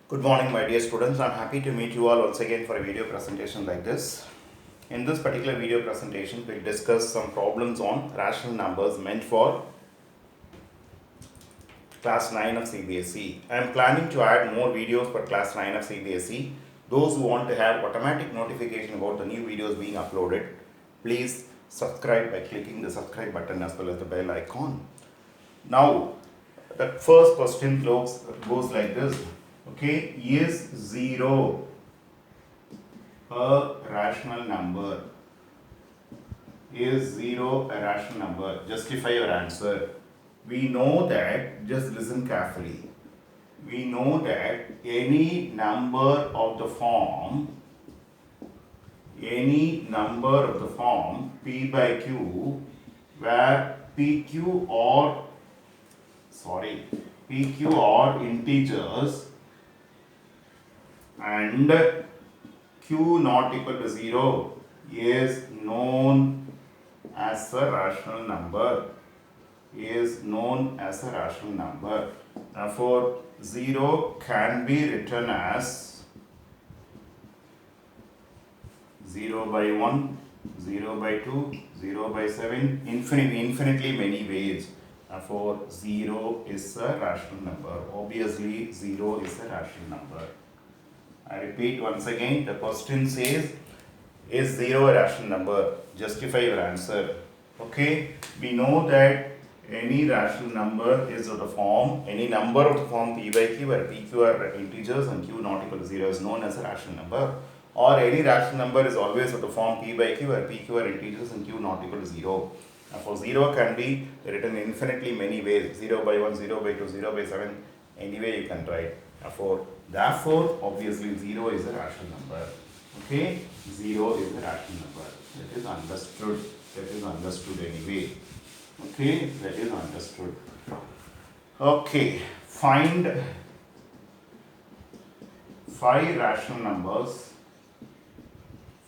Good morning, my dear students. I'm happy to meet you all once again for a video presentation like this. In this particular video presentation, we'll discuss some problems on rational numbers meant for class 9 of CBSE. I am planning to add more videos for class 9 of CBSE. Those who want to have automatic notification about the new videos being uploaded, please subscribe by clicking the subscribe button as well as the bell icon. Now, the first question goes like this. Okay, is 0 a rational number? Is 0 a rational number? Justify your answer. We know that, just listen carefully. We know that any number of the form P by Q, where PQ are integers and Q not equal to 0 is known as a rational number. Therefore, 0 can be written as 0 by 1, 0 by 2, 0 by 7, infinitely many ways. Therefore, 0 is a rational number. Obviously, 0 is a rational number. I repeat once again, the question says, is 0 a rational number? Justify your answer. Okay, we know that any rational number is of the form, any number of the form P by Q where PQ are integers and Q not equal to 0 is known as a rational number. Or any rational number is always of the form P by Q where PQ are integers and Q not equal to 0. Therefore, 0 can be written infinitely many ways, 0 by 1, 0 by 2, 0 by 7, any way you can write. Therefore, obviously 0 is a rational number. Okay, 0 is a rational number. That is understood anyway. Okay, that is understood. Okay, find 5 rational numbers.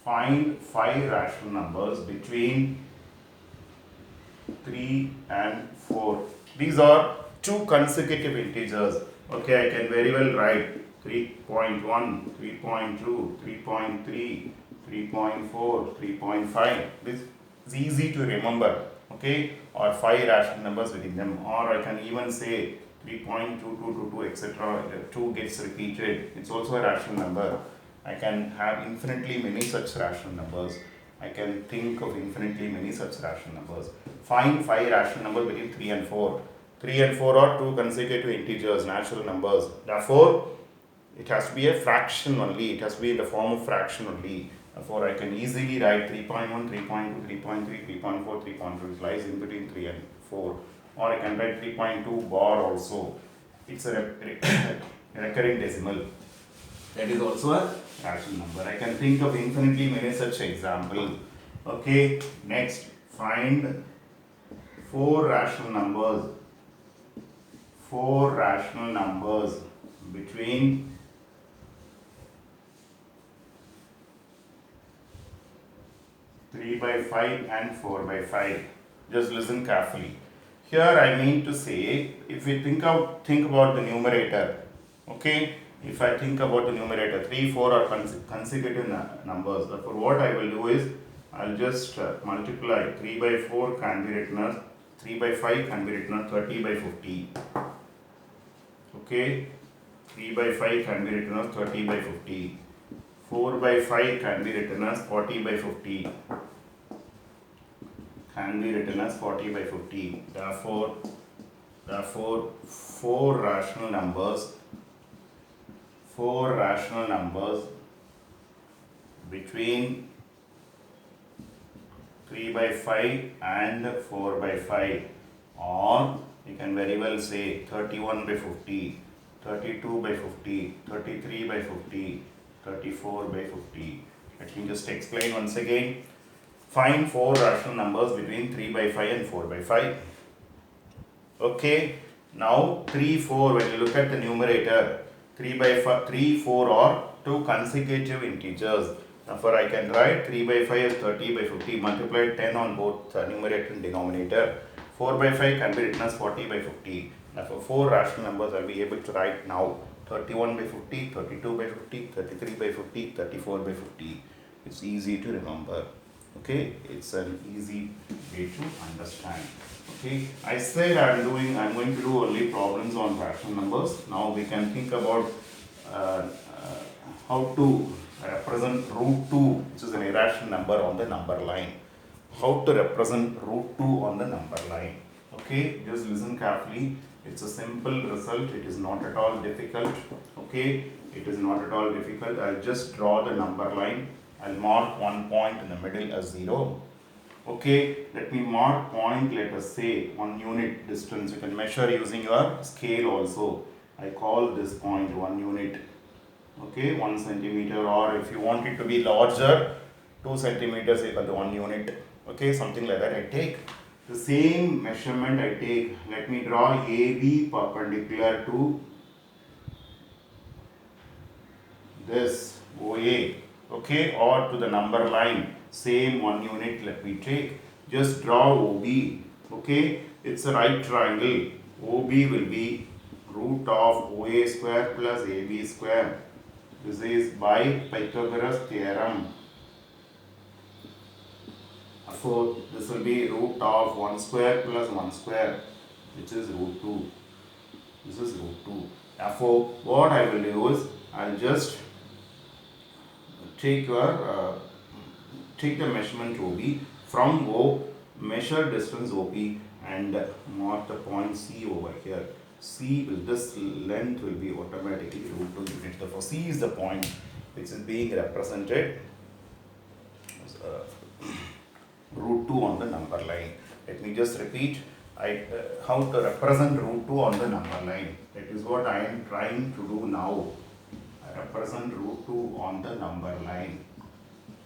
Find 5 rational numbers between 3 and 4. These are two consecutive integers. Okay, I can very well write 3.1, 3.2, 3.3, 3.4, 3.5. This is easy to remember. Okay, or 5 rational numbers within them, or I can even say 3.2222 etc. 2 gets repeated. It's also a rational number. I can have infinitely many such rational numbers. I can think of infinitely many such rational numbers. Find 5 rational numbers between 3 and 4. 3 and 4 are two consecutive integers, natural numbers. Therefore, it has to be a fraction only. It has to be in the form of fraction only. Therefore, I can easily write 3.1, 3.2, 3.3, 3.4, 3.2. It lies in between 3 and 4. Or I can write 3.2 bar also. It's a recurring decimal. That is also a rational number. I can think of infinitely many such examples. Okay, next, find 4 rational numbers. 4 rational numbers between 3 by 5 and 4 by 5. Just listen carefully. Here I mean to say, if we think about the numerator, okay, if I think about the numerator, 3, 4 are consecutive numbers. Therefore, what I will do is, I'll just multiply 3 by 4 can be written as 3 by 5 can be written as 30 by 50. Okay, 3 by 5 can be written as 30 by 50. 4 by 5 can be written as 40 by 50. Can be written as 40 by 50. Therefore, 4 rational numbers between 3 by 5 and 4 by 5, or you can very well say 31 by 50, 32 by 50, 33 by 50, 34 by 50. Let me just explain once again. Find 4 rational numbers between 3 by 5 and 4 by 5. Okay, now 3, 4, when you look at the numerator, 3 by 5, 3, 4 are two consecutive integers. Therefore, I can write 3 by 5 as 30 by 50, multiply 10 on both numerator and denominator. 4 by 5 can be written as 40 by 50. For 4 rational numbers, I'll be able to write now 31 by 50, 32 by 50, 33 by 50, 34 by 50. It's easy to remember. Okay, it's an easy way to understand. Okay, I said I'm going to do only problems on rational numbers. Now we can think about uh, how to represent root 2, which is an irrational number, on the number line. How to represent root 2 on the number line. Okay, just listen carefully. It's a simple result. It is not at all difficult. Okay, it is not at all difficult. I'll just draw the number line. I'll mark one point in the middle as 0. Okay, let me mark point, let us say 1 unit distance. You can measure using your scale also. I call this point 1 unit. Okay, 1 centimeter, or if you want it to be larger, 2 centimeters equal to 1 unit. Okay, something like that. I take the same measurement. I take, let me draw AB perpendicular to this OA. Okay, or to the number line, same 1 unit. Let me take, just draw OB. Okay, it's a right triangle. OB will be root of OA square plus AB square. This is by Pythagoras theorem. So this will be root of 1 square plus 1 square, which is root 2. This is root 2. Therefore, what I will do is, I'll just take the measurement OB from O, measure distance OP, and mark the point C over here. This length will be automatically root 2 units. Therefore, C is the point which is being represented as root 2 on the number line. Let me just repeat how to represent root 2 on the number line. That is what I am trying to do now. I represent root 2 on the number line.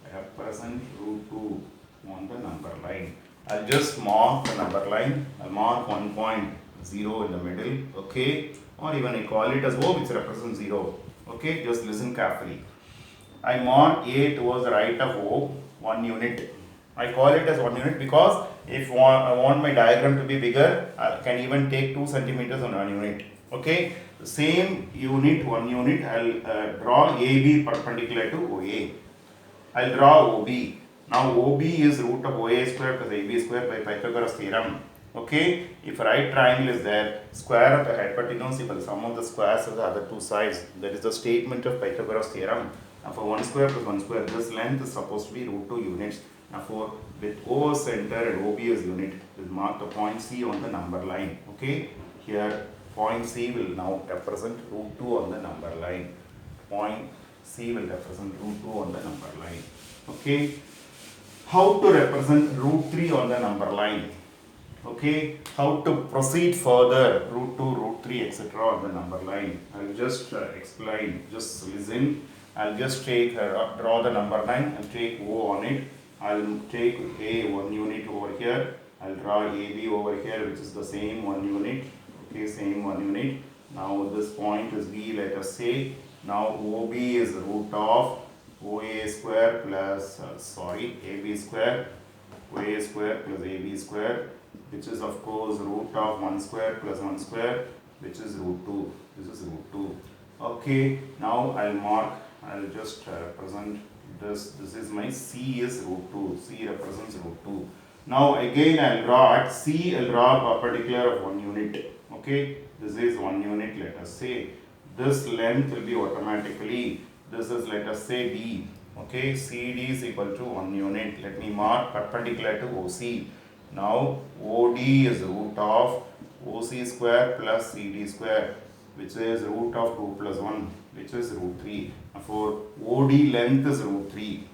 I represent root 2 on the number line. I'll just mark the number line. I'll mark 1.0 in the middle. Okay, or even I call it as O, which represents 0. Okay, just listen carefully. I mark A towards the right of O, 1 unit. I call it as 1 unit because if I want my diagram to be bigger, I can even take 2 centimeters on 1 unit. Okay, the same unit, 1 unit, I'll draw AB perpendicular to OA. I'll draw OB. Now OB is root of OA square plus AB square by Pythagoras theorem. Okay, if right triangle is there, square of the hypotenuse equal sum of the squares of the other two sides. That is the statement of Pythagoras theorem. Now for 1 square plus 1 square, this length is supposed to be root 2 units. Therefore, with O as center and OB as unit, we'll mark the point C on the number line. Okay, here point C will now represent root 2 on the number line. Point C will represent root 2 on the number line. Okay, how to represent root 3 on the number line? Okay, how to proceed further, root 2, root 3, etc. on the number line. I'll just explain, just listen. I'll just draw the number line and take O on it. I'll take A 1 unit over here. I'll draw AB over here, which is the same 1 unit. Okay, same 1 unit. Now this point is B, let us say. Now OB is root of OA square plus, AB square, OA square plus AB square, which is of course root of 1 square plus 1 square, which is root 2. This is root 2. Okay, now I'll just represent this. This is my C is root 2. C represents root 2. Now again I'll draw at C, I'll draw a perpendicular of 1 unit. Okay, this is 1 unit, let us say. This length will be automatically, this is let us say B. Okay, CD is equal to 1 unit. Let me mark perpendicular to OC. Now OD is root of OC square plus CD square, which is root of 2 plus 1, which is root 3. Therefore, OD length is root 3.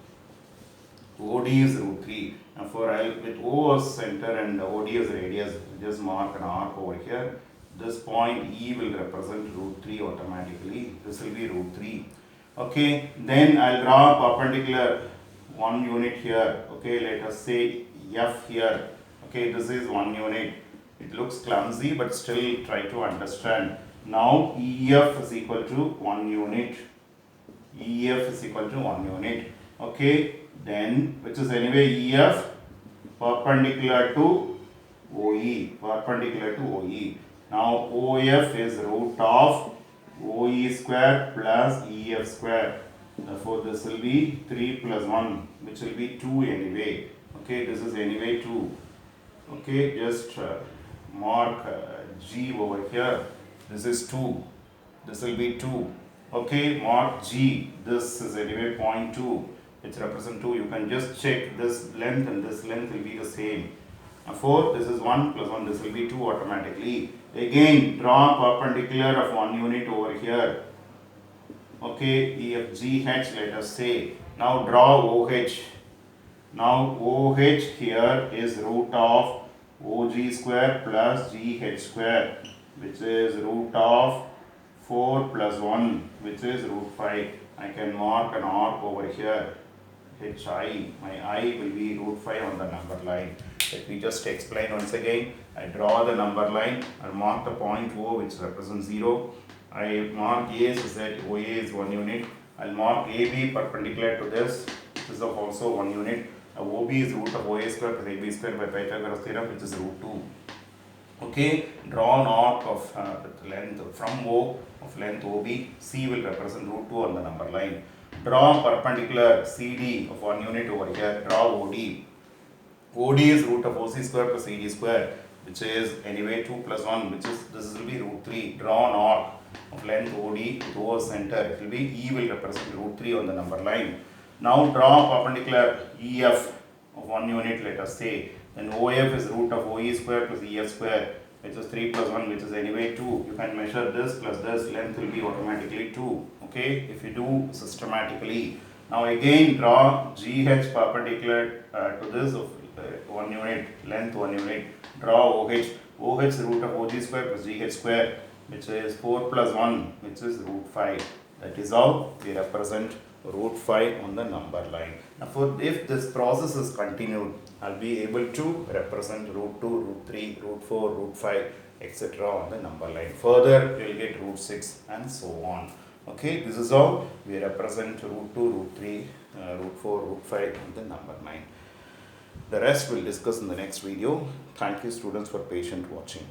OD is root 3. Therefore, with O as center and OD as radius, just mark an arc over here. This point E will represent root 3 automatically. This will be root 3. Okay, then I'll draw a perpendicular 1 unit here. Okay, let us say F here. Okay, this is 1 unit. It looks clumsy, but still try to understand. Now EF is equal to 1 unit. EF is equal to 1 unit. Okay, then which is anyway EF perpendicular to OE. Perpendicular to OE. Now OF is root of OE square plus EF square. Therefore this will be 3 plus 1, which will be 2 anyway. Okay, this is anyway 2. Okay, just mark G over here. This is 2. This will be 2. Okay, mark G. This is anyway 0.2, which represent 2. You can just check this length and this length will be the same. 4, this is 1 plus 1, this will be 2 automatically. Again, draw perpendicular of 1 unit over here. Okay, EFGH, let us say. Now draw OH. Now OH here is root of OG square plus GH square, which is root of 4 plus 1, which is root 5. I can mark an arc over here. HI, my I will be root 5 on the number line. Let me just explain once again. I draw the number line, I mark the point O, which represents 0. I mark A so that OA is 1 unit. I'll mark AB perpendicular to this. This is also 1 unit. OB is root of OA square plus AB square by Pythagoras theorem, which is root 2. Okay, draw an arc of length from O of length OB. C will represent root 2 on the number line. Draw perpendicular CD of 1 unit over here. Draw OD. OD is root of OC square plus CD square, which is anyway 2 plus 1, which is this will be root 3. Draw an arc of length OD with O as center. It will be E will represent root 3 on the number line. Now draw perpendicular EF of 1 unit, let us say. Then OF is root of OE square plus EF square, which is 3 plus 1, which is anyway 2. You can measure this plus this, length will be automatically 2. Okay, if you do systematically. Now again draw GH perpendicular to this of 1 unit, length 1 unit. Draw OH. OH is root of OG square plus GH square, which is 4 plus 1, which is root 5. That is how we represent root 5 on the number line. Now if this process is continued, I'll be able to represent root 2, root 3, root 4, root 5, etc. on the number line. Further, you will get root 6 and so on. Okay, this is how we represent root 2, root 3, root 4, root 5 on the number line. The rest we'll discuss in the next video. Thank you students for patient watching.